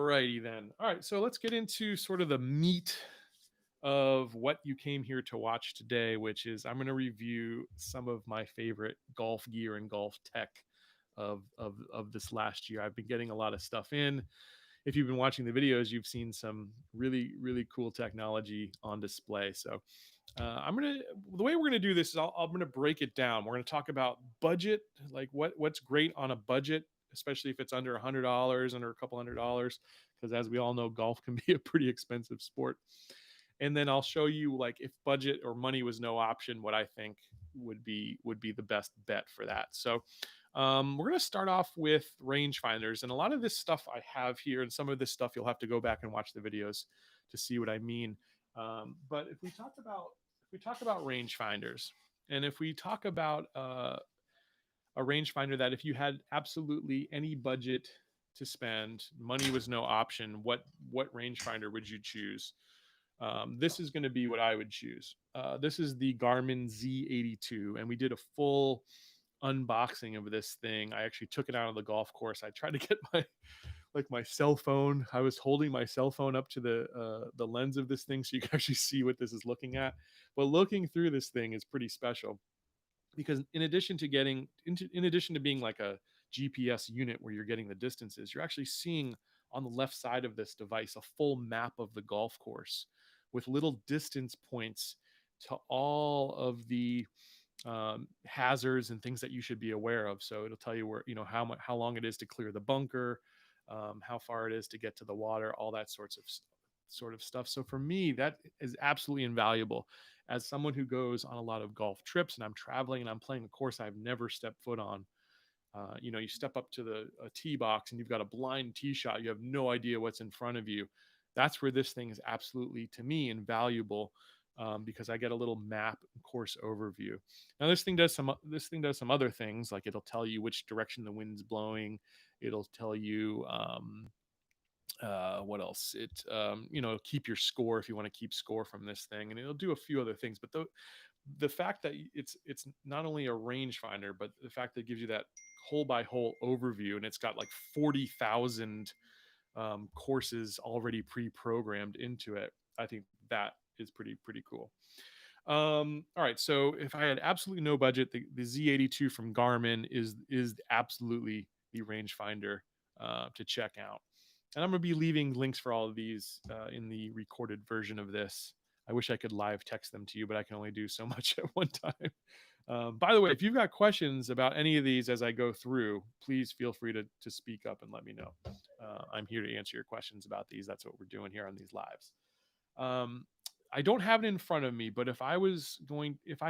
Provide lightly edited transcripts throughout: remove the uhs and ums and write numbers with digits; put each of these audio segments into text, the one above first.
righty then. All right, so let's get into sort of the meat of what you came here to watch today, which is I'm going to review some of my favorite golf gear and golf tech of this last year. I've been getting a lot of stuff in. If you've been watching the videos, you've seen some really cool technology on display. So the way we're gonna do this is I'm gonna break it down. We're gonna talk about budget, like what's great on a budget, especially if it's under $100, under a couple $100, because as we all know, golf can be a pretty expensive sport. And then I'll show you, like, if budget or money was no option, what I think would be the best bet for that. So we're going to start off with rangefinders, and a lot of this stuff I have here, and some of this stuff you'll have to go back and watch the videos to see what I mean. But if we talk about rangefinders, and if we talk about a rangefinder that if you had absolutely any budget to spend, money was no option, what rangefinder would you choose? This is going to be what I would choose. This is the Garmin Z82, and we did a full unboxing of this thing. I actually took it out on the golf course. I tried to get my cell phone. I was holding my cell phone up to the lens of this thing so you can actually see what this is looking at. But looking through this thing is pretty special because in addition to being like a GPS unit where you're getting the distances, you're actually seeing on the left side of this device a full map of the golf course with little distance points to all of the hazards and things that you should be aware of. So it'll tell you where, how long it is to clear the bunker, how far it is to get to the water, all that sort of stuff. So for me, that is absolutely invaluable. As someone who goes on a lot of golf trips and I'm traveling and I'm playing a course I've never stepped foot on, you step up to the tee box and you've got a blind tee shot. You have no idea what's in front of you. That's where this thing is absolutely, to me, invaluable, because I get a little map and course overview. Now, this thing does some other things, like it'll tell you which direction the wind's blowing. It'll tell you what else? Keep your score if you want to keep score from this thing, and it'll do a few other things. But the fact that it's not only a rangefinder, but the fact that it gives you that hole by hole overview, and it's got like 40,000 courses already pre-programmed into it. I think that is pretty cool. All right, so if I had absolutely no budget, the Z82 from Garmin is absolutely the rangefinder to check out. And I'm going to be leaving links for all of these in the recorded version of this. I wish I could live text them to you, but I can only do so much at one time. By the way, if you've got questions about any of these as I go through, please feel free to speak up and let me know. I'm here to answer your questions about these. That's what we're doing here on these lives. I don't have it in front of me, but if I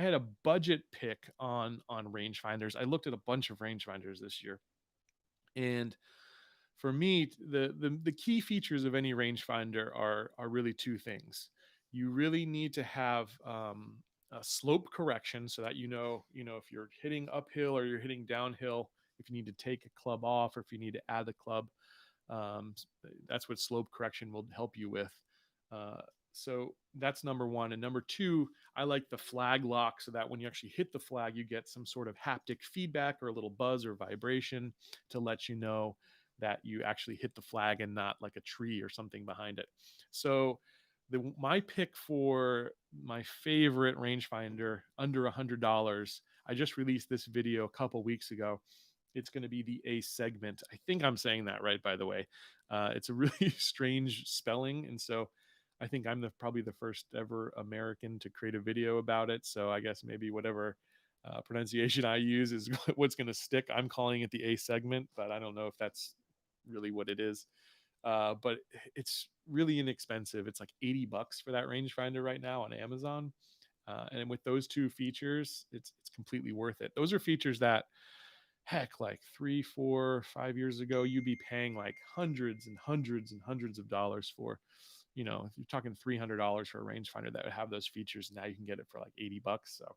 had a budget pick on rangefinders, I looked at a bunch of rangefinders this year, and for me, the key features of any rangefinder are really two things. You really need to have a slope correction so that if you're hitting uphill or you're hitting downhill, if you need to take a club off or if you need to add the club, that's what slope correction will help you with. So that's number one. And number two, I like the flag lock so that when you actually hit the flag, you get some sort of haptic feedback or a little buzz or vibration to let you know that you actually hit the flag and not like a tree or something behind it. So my pick for my favorite rangefinder under $100, I just released this video a couple weeks ago. It's going to be the A segment. I think I'm saying that right, by the way. It's a really strange spelling, and so I think I'm probably the first ever American to create a video about it. So I guess maybe whatever pronunciation I use is what's going to stick. I'm calling it the A segment, but I don't know if that's really what it is. But it's really inexpensive. It's like $80 for that rangefinder right now on Amazon. And with those two features, it's completely worth it. Those are features that, heck, like 3, 4, 5 years ago, you'd be paying like hundreds and hundreds and hundreds of dollars for. If you're talking $300 for a rangefinder that would have those features, now you can get it for like $80. So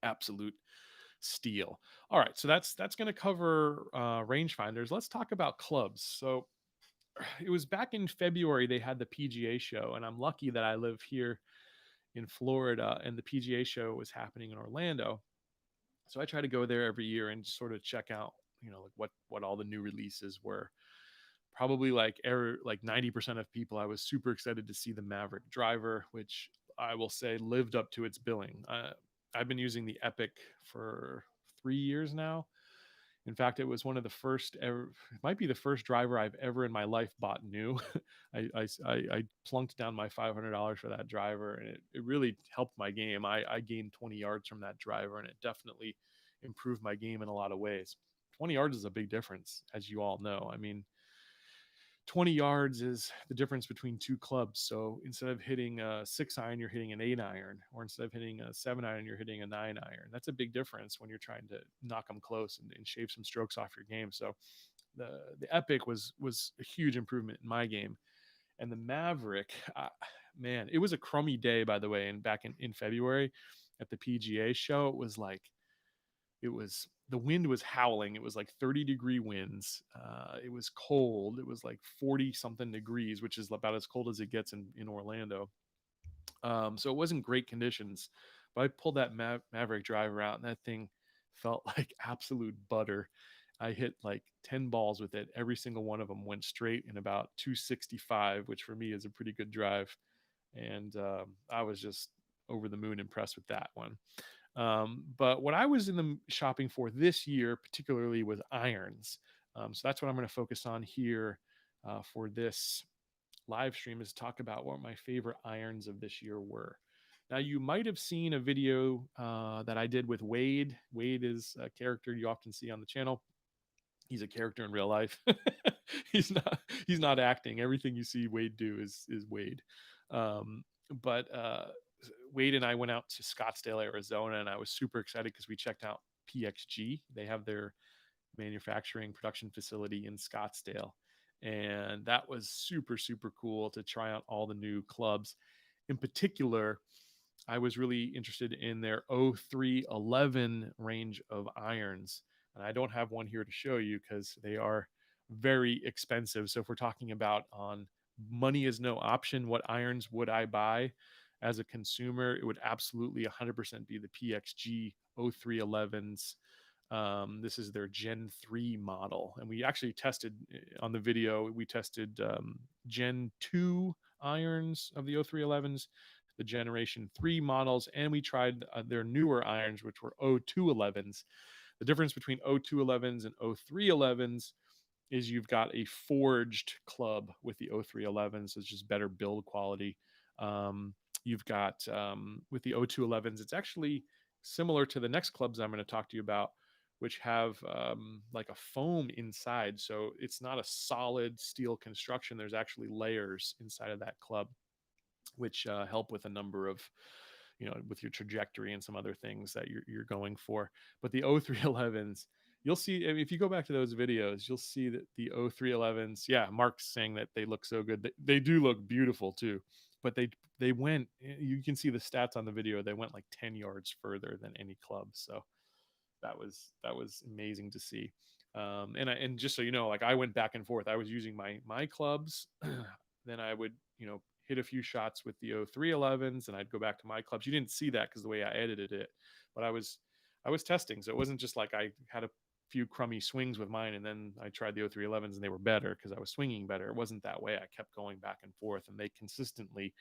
absolute steal. All right, so that's going to cover rangefinders. Let's talk about clubs. So it was back in February they had the PGA show, and I'm lucky that I live here in Florida, and the PGA show was happening in Orlando. So I try to go there every year and sort of check out, like what all the new releases were. probably like 90% of people, I was super excited to see the Maverick driver, which I will say lived up to its billing. I've been using the Epic for 3 years now. In fact, it was one of the first ever, it might be the first driver I've ever in my life bought new. I plunked down my $500 for that driver, and it really helped my game. I gained 20 yards from that driver, and it definitely improved my game in a lot of ways. 20 yards is a big difference, as you all know. I mean, 20 yards is the difference between two clubs. So instead of hitting a 6 iron, you're hitting an 8 iron, or instead of hitting a 7 iron, you're hitting a 9 iron. That's a big difference when you're trying to knock them close and shave some strokes off your game. So the Epic was a huge improvement in my game, and the Maverick, man, it was a crummy day, by the way. And back in February at the PGA show, it was the wind was howling. It was like 30-degree winds. It was cold. It was like 40 something degrees, which is about as cold as it gets in Orlando. So it wasn't great conditions, but I pulled that Maverick driver out, and that thing felt like absolute butter. I hit like 10 balls with it. Every single one of them went straight in about 265, which for me is a pretty good drive. And I was just over the moon impressed with that one. But what I was in the shopping for this year, particularly, was irons. So that's what I'm going to focus on here for this live stream, is talk about what my favorite irons of this year were. Now, you might have seen a video that I did with Wade. Wade is a character you often see on the channel. He's a character in real life. He's not acting. Everything you see Wade do is Wade. But Wade and I went out to Scottsdale, Arizona, and I was super excited because we checked out PXG. They have their manufacturing production facility in Scottsdale, and that was super, super cool to try out all the new clubs. In particular, I was really interested in their 0311 range of irons, and I don't have one here to show you because they are very expensive. So if we're talking about on money is no option, what irons would I buy as a consumer? It would absolutely 100% be the PXG 0311s. This is their Gen 3 model. And we actually tested on the video, we tested Gen 2 irons of the 0311s, the Generation 3 models, and we tried their newer irons, which were 0211s. The difference between 0211s and 0311s is you've got a forged club with the 0311s, so it's just better build quality. You've got with the 0211s, it's actually similar to the next clubs I'm going to talk to you about, which have like a foam inside. So it's not a solid steel construction. There's actually layers inside of that club, which help with a number of, with your trajectory and some other things that you're going for. But the 0311s, you'll see, I mean, if you go back to those videos, you'll see that the 0311s, yeah, Mark's saying that they look so good. They do look beautiful too, but they went, you can see the stats on the video, they went like 10 yards further than any club. So that was amazing to see. And just so you know, like I went back and forth. I was using my clubs, then I would hit a few shots with the 0311s, and I'd go back to my clubs. You didn't see that because the way I edited it, but I was testing, so it wasn't just like I had a few crummy swings with mine and then I tried the 0311s and they were better because I was swinging better. It wasn't that way. I kept going back and forth, and they consistently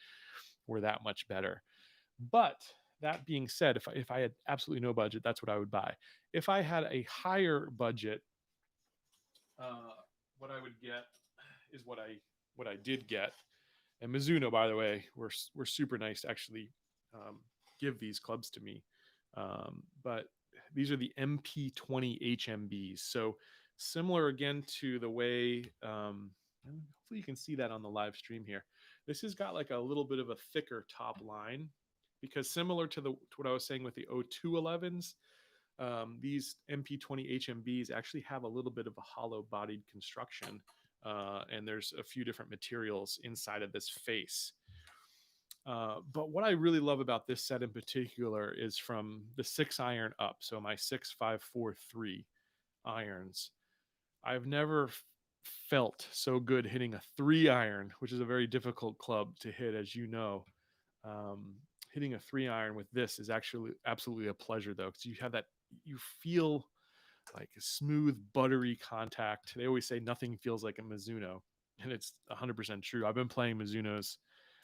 were that much better. But that being said, if I had absolutely no budget, that's what I would buy. If I had a higher budget, what I would get is what I did get. And Mizuno, by the way, were super nice to actually give these clubs to me. But these are the MP20 HMBs. So similar again to the way, hopefully you can see that on the live stream here. This has got like a little bit of a thicker top line, because similar to what I was saying with the 0211s, these MP20 HMBs actually have a little bit of a hollow bodied construction. And there's a few different materials inside of this face. But what I really love about this set in particular is from the 6 iron up. So my 6.543 irons. I've never felt so good hitting a 3 iron, which is a very difficult club to hit, as you know. Hitting a 3 iron with this is actually absolutely a pleasure, though, because you have that, you feel like a smooth, buttery contact. They always say nothing feels like a Mizuno, and it's 100% true. I've been playing Mizunos.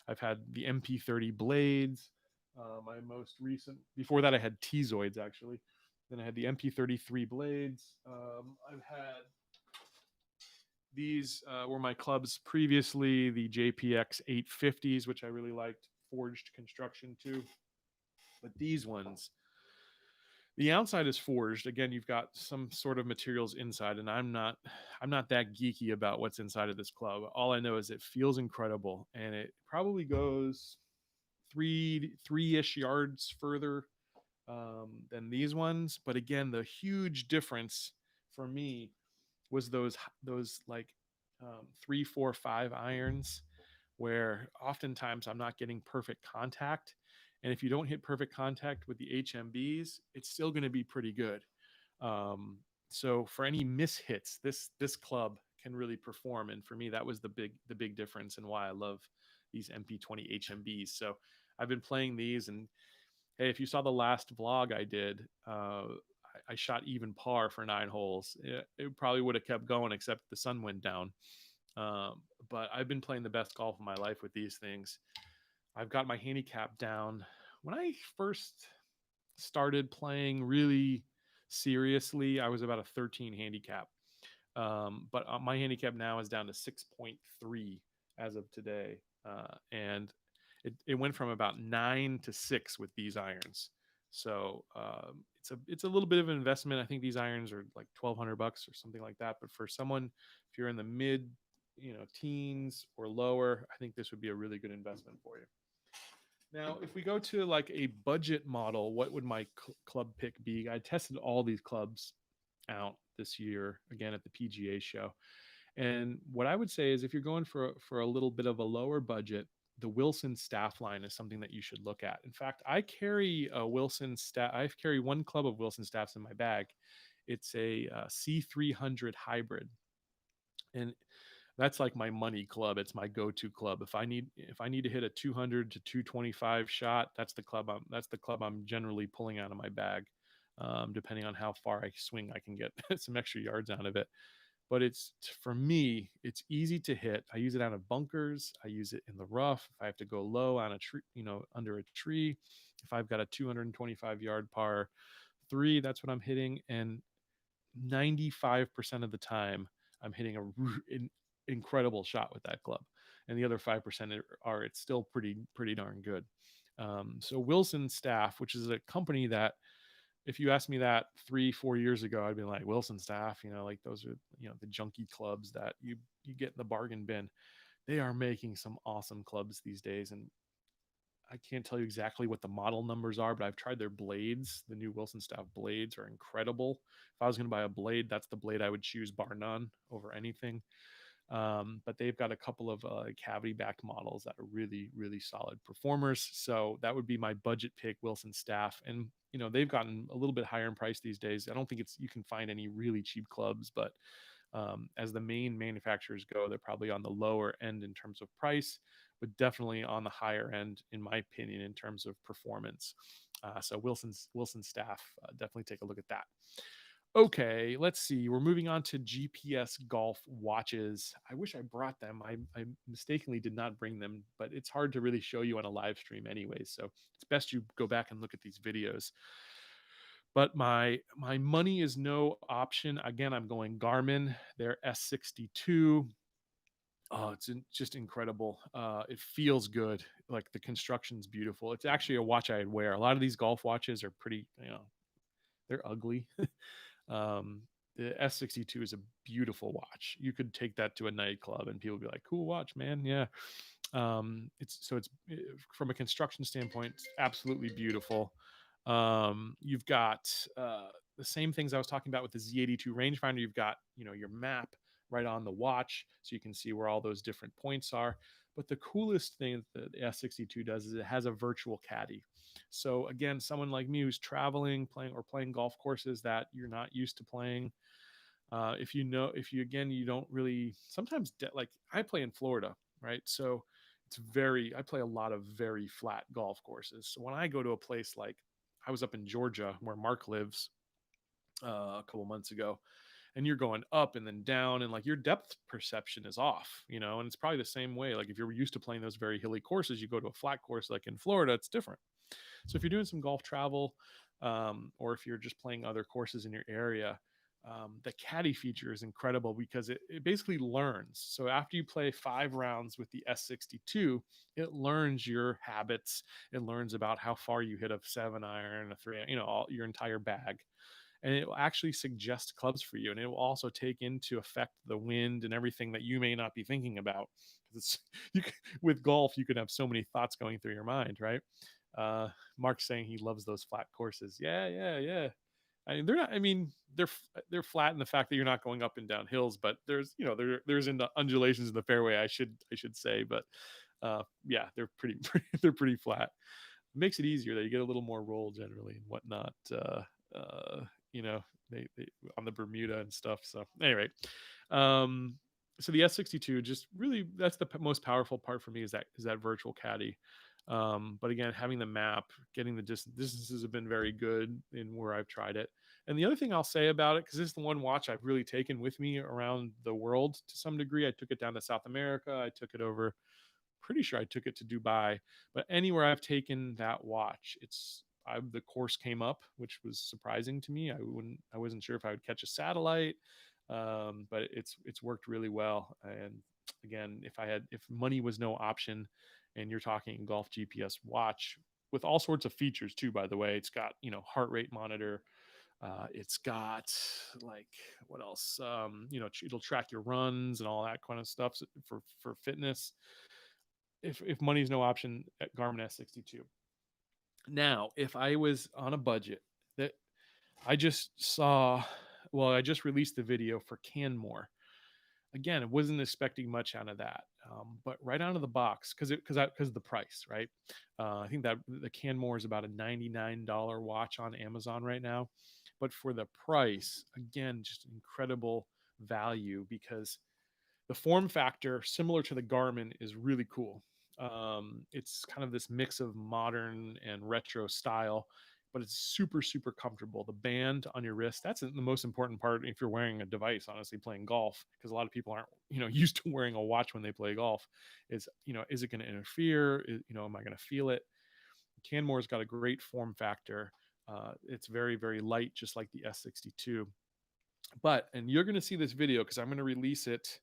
I've had the MP30 blades. My most recent, before that, I had T-Zoids actually. Then I had the MP33 blades. I've had these were my clubs previously, the JPX 850s, which I really liked, forged construction too. But these ones, the outside is forged. Again, you've got some sort of materials inside, and I'm not that geeky about what's inside of this club. All I know is it feels incredible, and it probably goes three-ish yards further than these ones. But again, the huge difference for me was those like 3, 4, 5 irons, where oftentimes I'm not getting perfect contact. And if you don't hit perfect contact with the HMBs, it's still going to be pretty good. Um, so for any mishits, this club can really perform. And for me, that was the big difference and why I love these MP20 HMBs. So I've been playing these, and hey, if you saw the last vlog I did, I shot even par for 9 holes. It probably would have kept going, except the sun went down. But I've been playing the best golf of my life with these things. I've got my handicap down. When I first started playing really seriously, I was about a 13 handicap. But my handicap now is down to 6.3 as of today. And it went from about 9 to 6 with these irons. So it's a little bit of an investment. I think these irons are like $1,200 or something like that. But for someone, if you're in the mid, teens or lower, I think this would be a really good investment for you. Now, if we go to like a budget model, what would my club pick be? I tested all these clubs out this year again at the PGA show. And what I would say is if you're going for a little bit of a lower budget, the Wilson staff line is something that you should look at. In fact, I carry a Wilson staff. I carry one club of Wilson staffs in my bag. It's a C300 hybrid, and that's like my money club. It's my go-to club. If I need to hit a 200 to 225 shot, that's the club I'm generally pulling out of my bag. Depending on how far I swing, I can get some extra yards out of it. But it's for me, it's easy to hit. I use it out of bunkers. I use it in the rough. If I have to go low on a tree, under a tree, if I've got a 225-yard par three, that's what I'm hitting. And 95% of the time, I'm hitting an incredible shot with that club. And the other 5% it's still pretty darn good. So Wilson Staff, which is a company that if you asked me that 3, 4 years ago, I'd be like Wilson Staff, like those are, the junky clubs that you get in the bargain bin. They are making some awesome clubs these days. And I can't tell you exactly what the model numbers are, but I've tried their blades. The new Wilson Staff blades are incredible. If I was going to buy a blade, that's the blade I would choose bar none over anything. But they've got a couple of cavity back models that are really, really solid performers. So that would be my budget pick, Wilson Staff. And, they've gotten a little bit higher in price these days. I don't think you can find any really cheap clubs, but as the main manufacturers go, they're probably on the lower end in terms of price, but definitely on the higher end, in my opinion, in terms of performance. So Wilson Staff, definitely take a look at that. Okay, let's see. We're moving on to GPS golf watches. I wish I brought them. I mistakenly did not bring them, but it's hard to really show you on a live stream anyways. So it's best you go back and look at these videos. But my money is no option. Again, I'm going Garmin. Their S62. Oh, it's just incredible. It feels good. Like the construction's beautiful. It's actually a watch I'd wear. A lot of these golf watches are pretty, they're ugly. The S62 is a beautiful watch. You could take that to a nightclub and people would be like, cool watch, man. Yeah. It's from a construction standpoint, it's absolutely beautiful. You've got the same things I was talking about with the Z82 rangefinder. You've got, your map right on the watch, so you can see where all those different points are. But the coolest thing that the S62 does is it has a virtual caddy. So again, someone like me who's traveling, playing golf courses that you're not used to playing, if you don't really sometimes like I play in Florida, right? So I play a lot of very flat golf courses. So when I go to a place like I was up in Georgia where Mark lives, a couple months ago, and you're going up and then down, and like your depth perception is off, and it's probably the same way. Like if you're used to playing those very hilly courses, you go to a flat course like in Florida, it's different. So if you're doing some golf travel, or if you're just playing other courses in your area, the caddy feature is incredible because it basically learns. So after you play 5 rounds with the S62, it learns your habits. It learns about how far you hit a 7 iron, a 3, all your entire bag, and it will actually suggest clubs for you, and it will also take into effect the wind and everything that you may not be thinking about. Because with golf, you can have so many thoughts going through your mind, right? uh Mark's saying he loves those flat courses. Yeah, yeah, yeah. I mean, they're not. I mean, they're flat in the fact that you're not going up and down hills, but there's there's undulations in the fairway. I should say, but yeah, they're pretty, they're pretty flat. It makes it easier that you get a little more roll generally and whatnot. Uh, you know, they on the Bermuda and stuff. So anyway, um, so the S62 just really, that's the most powerful part for me, is that virtual caddy. But again, having the map, getting the distances have been very good in where I've tried it. And the other thing I'll say about it, because this is the one watch I've really taken with me around the world to some degree. I took it down to South America. I took it over, pretty sure I took it to Dubai. But anywhere I've taken that watch, the course came up, which was surprising to me. I wasn't sure if I would catch a satellite, but it's worked really well. And again, if money was no option, and you're talking golf GPS watch with all sorts of features too. By the way, it's got heart rate monitor. It's got, like, what else? It'll track your runs and all that kind of stuff for fitness. If money's no option, at Garmin S62. Now, if I was on a budget, that I just saw, well, I just released the video for Canmore. Again, I wasn't expecting much out of that, but right out of the box, because of the price, right? I think that the Canmore is about a $99 watch on Amazon right now, but for the price, again, just incredible value, because the form factor, similar to the Garmin, is really cool. It's kind of this mix of modern and retro style, but it's super, super comfortable. The band on your wrist, that's the most important part if you're wearing a device, honestly, playing golf, because a lot of people aren't, used to wearing a watch when they play golf. Is it going to interfere? Am I going to feel it? Canmore's got a great form factor. It's very, very light, just like the S62. And you're going to see this video because I'm going to release it.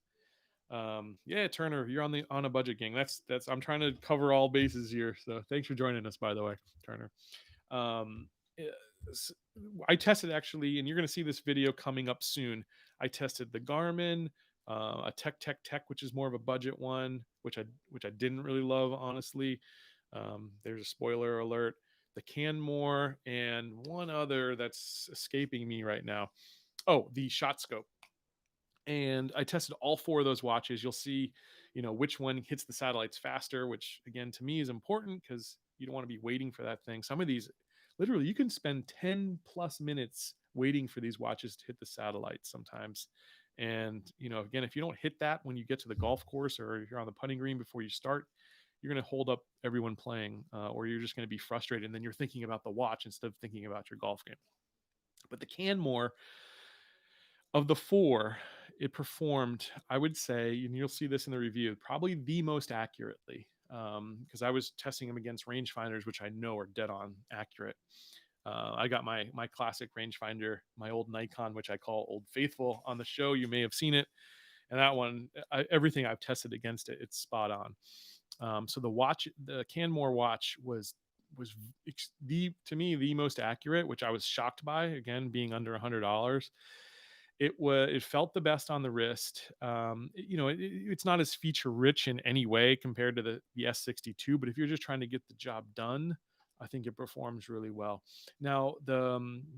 Yeah, Turner, you're on a budget, gang. That's I'm trying to cover all bases here. So thanks for joining us, by the way, Turner. um eh, I tested, actually, and you're going to see this video coming up soon. I tested the Garmin, a Tech, which is more of a budget one, which I didn't really love, honestly. There's a spoiler alert. The Canmore, and one other that's escaping me right now. Oh, the Shot Scope. And I tested all 4 of those watches. You'll see, which one hits the satellites faster, which again to me is important because you don't want to be waiting for that thing. Some of these, literally, you can spend 10 plus minutes waiting for these watches to hit the satellites sometimes. And again, if you don't hit that when you get to the golf course, or if you're on the putting green before you start, you're going to hold up everyone playing, or you're just going to be frustrated. And then you're thinking about the watch instead of thinking about your golf game. But the Canmore, of the 4, it performed, I would say, and you'll see this in the review, probably the most accurately, because I was testing them against Rangefinders, which I know are dead on accurate. I got my classic rangefinder, my old Nikon, which I call Old Faithful, on the show. You may have seen it, and that one, everything I've tested against it, it's spot on. So the Canmore watch was to me the most accurate, which I was shocked by. Again, being under $100, it felt the best on the wrist. It's not as feature rich in any way compared to the S62, but if you're just trying to get the job done, I think it performs really well. Now,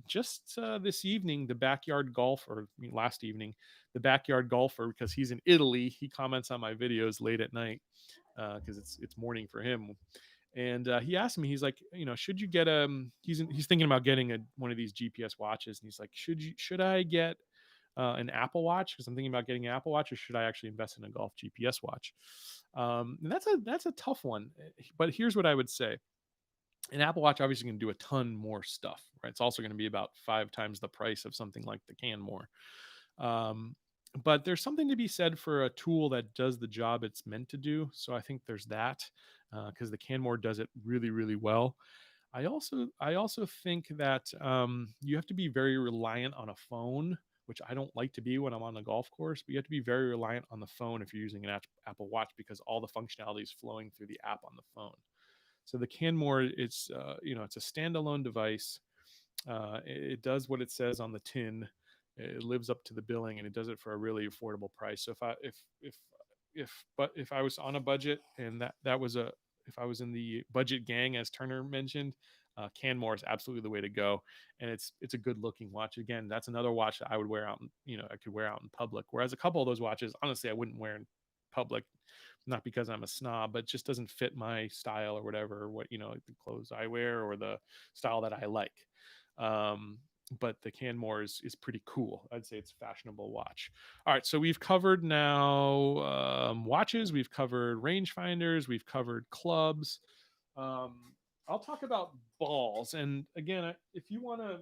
just this evening, the backyard golfer, last evening, the backyard golfer, because he's in Italy, he comments on my videos late at night, because it's morning for him. And he asked me, he's like, should you get he's thinking about getting one of these GPS watches, and he's like, should I get an Apple Watch, because I'm thinking about getting an Apple Watch, or should I actually invest in a golf GPS watch? And that's a tough one. But here's what I would say. An Apple Watch obviously can do a ton more stuff, right? It's also going to be about 5 times the price of something like the Canmore. Um, but there's something to be said for a tool that does the job it's meant to do. So I think there's that, because the Canmore does it really, really well. I also think that you have to be very reliant on a phone, which I don't like to be when I'm on a golf course. But you have to be very reliant on the phone if you're using an Apple Watch, because all the functionality is flowing through the app on the phone. So the Canmore, it's a standalone device. It does what it says on the tin. It lives up to the billing, and it does it for a really affordable price. So if I was on a budget, and that was a if I was in the budget gang, as Turner mentioned, Canmore is absolutely the way to go, and it's a good looking watch. Again, that's another watch that I would wear out. I could wear out in public. Whereas a couple of those watches, honestly, I wouldn't wear in public, not because I'm a snob, but just doesn't fit my style or whatever, or what, like the clothes I wear or the style that I like. Um, but the Canmore is pretty cool. I'd say it's a fashionable watch. All right, so we've covered now watches, we've covered rangefinders, we've covered clubs. Um, I'll talk about balls. And again, if you want to,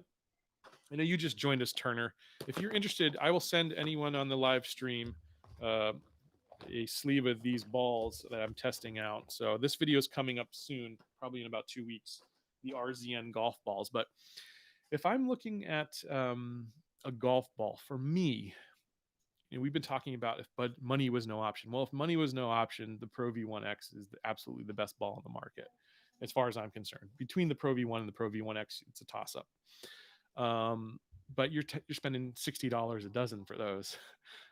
I know you just joined us, Turner. If you're interested, I will send anyone on the live stream uh, a sleeve of these balls that I'm testing out. So this video is coming up soon, probably in about 2 weeks, the RZN golf balls. But if I'm looking at a golf ball, for me, we've been talking about if money was no option. Well, if money was no option, the Pro V1X is absolutely the best ball on the market, as far as I'm concerned. Between the Pro V1 and the Pro V1X, it's a toss up. But you're spending $60 a dozen for those.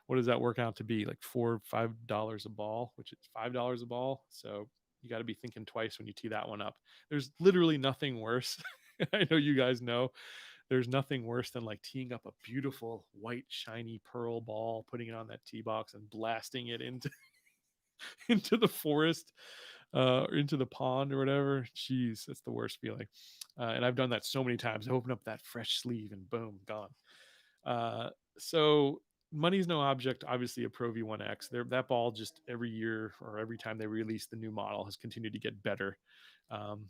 What does that work out to be? Like $4 or $5 a ball, which is $5 a ball. So you got to be thinking twice when you tee that one up. There's literally nothing worse. I know you guys know there's nothing worse than like teeing up a beautiful white shiny pearl ball, putting it on that tee box and blasting it into into the forest, into the pond or whatever. Jeez, that's the worst feeling. And I've done that so many times. I open up that fresh sleeve and boom, gone. So money's no object. Obviously, a Pro V1X. That ball just every year or every time they release the new model has continued to get better.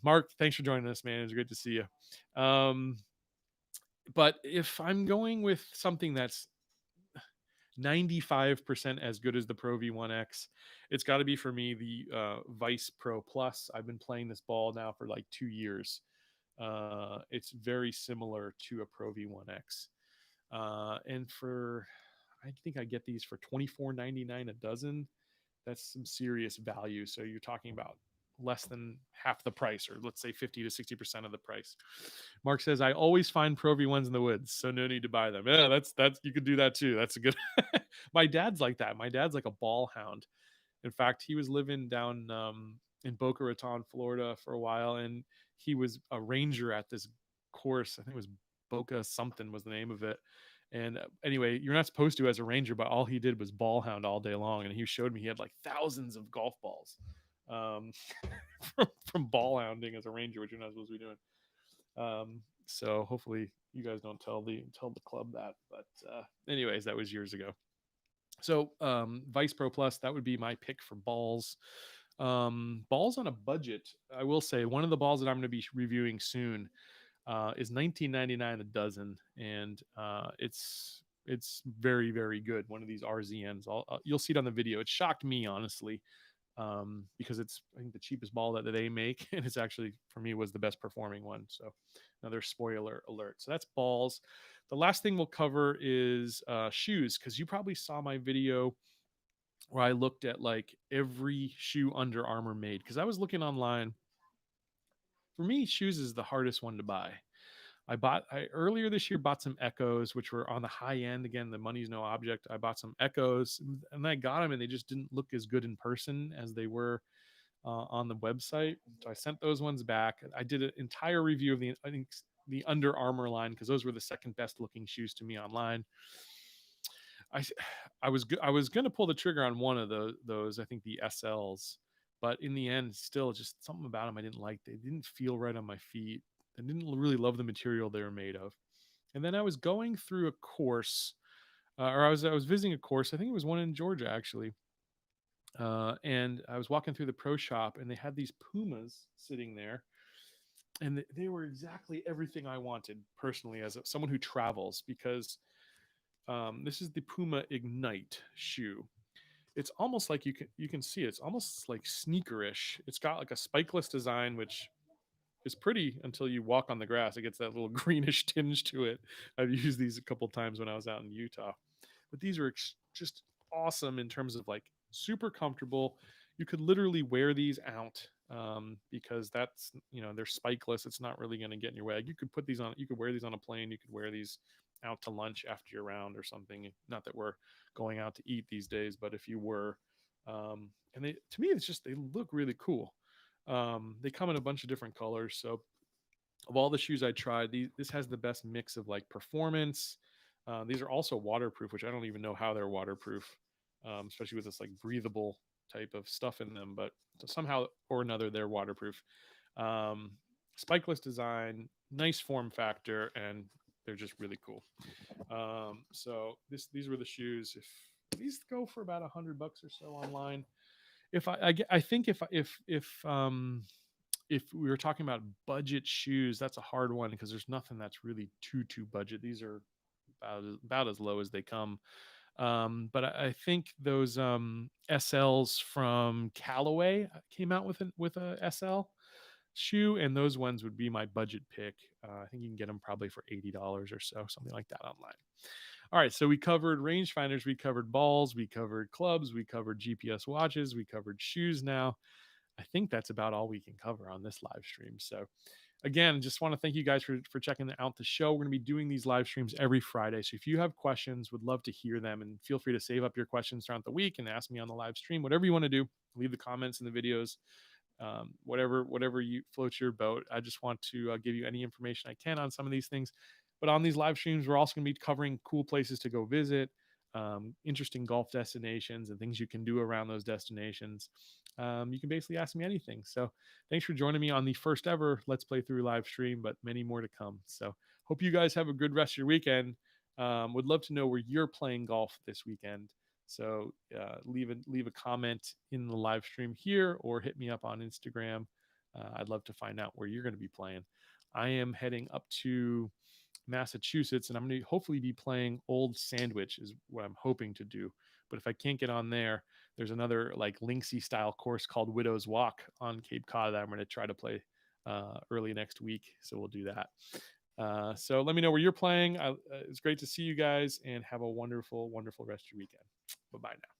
Mark, thanks for joining us, man. It's great to see you. But if I'm going with something that's 95% as good as the Pro V1X, it's got to be for me the Vice Pro Plus. I've been playing this ball now for like 2 years. It's very similar to a Pro V1X. And I think I get these for $24.99 a dozen. That's some serious value. So you're talking about less than half the price, or let's say 50 to 60% of the price. Mark says, I always find Pro V1s in the woods, so no need to buy them. Yeah, that's you could do that too. That's a good. My dad's like that. My dad's like a ball hound. In fact, he was living down in Boca Raton, Florida for a while, and he was a ranger at this course. I think it was Boca something was the name of it. And anyway, you're not supposed to as a ranger, but all he did was ball hound all day long. And he showed me he had like thousands of golf balls um, from ball hounding as a ranger, which you're not supposed to be doing. So hopefully you guys don't tell the club that. But anyways, that was years ago. So Vice Pro Plus, that would be my pick for balls. Balls on a budget. I will say one of the balls that I'm going to be reviewing soon is $19.99 a dozen, and it's very, very good. One of these RZNs. You'll see it on the video. It shocked me, honestly, because it's, I think, the cheapest ball that they make, and it's actually, for me, was the best performing one. So another spoiler alert. So that's balls. The last thing we'll cover is shoes, because you probably saw my video where I looked at like every shoe Under Armour made, because I was looking online. For me, shoes is the hardest one to buy. I earlier this year bought some Echoes, which were on the high end. Again, the money's no object. I bought some Echoes, and I got them, and they just didn't look as good in person as they were on the website. So I sent those ones back. I did an entire review of the Under Armour line, because those were the second best looking shoes to me online. I I was gonna pull the trigger on one of those. I think the SLs, but in the end, still just something about them I didn't like. They didn't feel right on my feet. I didn't really love the material they were made of. And then I was going through a course, or I was visiting a course. I think it was one in Georgia actually. And I was walking through the pro shop, and they had these Pumas sitting there. and they were exactly everything I wanted personally as someone who travels, because this is the Puma Ignite shoe. It's almost like you can see it. It's almost like sneakerish. It's got like a spikeless design, which is pretty until you walk on the grass. It gets that little greenish tinge to it. I've used these a couple times when I was out in Utah, but these are just awesome in terms of like super comfortable. You could literally wear these out, because that's, they're spikeless. It's not really going to get in your way. Like, you could put these on. You could wear these on a plane. You could wear these out to lunch after you're around or something. Not that we're going out to eat these days, but if you were, and they, to me, it's just, they look really cool. They come in a bunch of different colors. So of all the shoes I tried, this has the best mix of like performance. These are also waterproof, which I don't even know how they're waterproof, especially with this like breathable type of stuff in them. But somehow or another, they're waterproof. Um, Spikeless design, nice form factor, and they're just really cool. So these were the shoes. If these go for about $100 or so online, if I think if we were talking about budget shoes, that's a hard one because there's nothing that's really too budget. These are about as low as they come. But I think those SLs from Callaway came out with a SL shoe, and those ones would be my budget pick. I think you can get them probably for $80 or so, something like that online. All right, so we covered rangefinders, we covered balls, we covered clubs, we covered GPS watches, we covered shoes. Now I think that's about all we can cover on this live stream. So again, just want to thank you guys for checking out the show. We're going to be doing these live streams every Friday. So if you have questions, would love to hear them, and feel free to save up your questions throughout the week and ask me on the live stream. Whatever you want to do, leave the comments in the videos. Whatever you floats your boat. I just want to give you any information I can on some of these things. But on these live streams, we're also going to be covering cool places to go visit, interesting golf destinations, and things you can do around those destinations. You can basically ask me anything. So thanks for joining me on the first ever Let's Play Through live stream, but many more to come. So hope you guys have a good rest of your weekend. Would love to know where you're playing golf this weekend. So leave a comment in the live stream here, or hit me up on Instagram. I'd love to find out where you're going to be playing. I am heading up to Massachusetts, and I'm going to hopefully be playing Old Sandwich is what I'm hoping to do. But if I can't get on there, there's another like Linksy style course called Widow's Walk on Cape Cod that I'm going to try to play early next week. So we'll do that. So let me know where you're playing. It's great to see you guys, and have a wonderful, wonderful rest of your weekend. Bye bye now.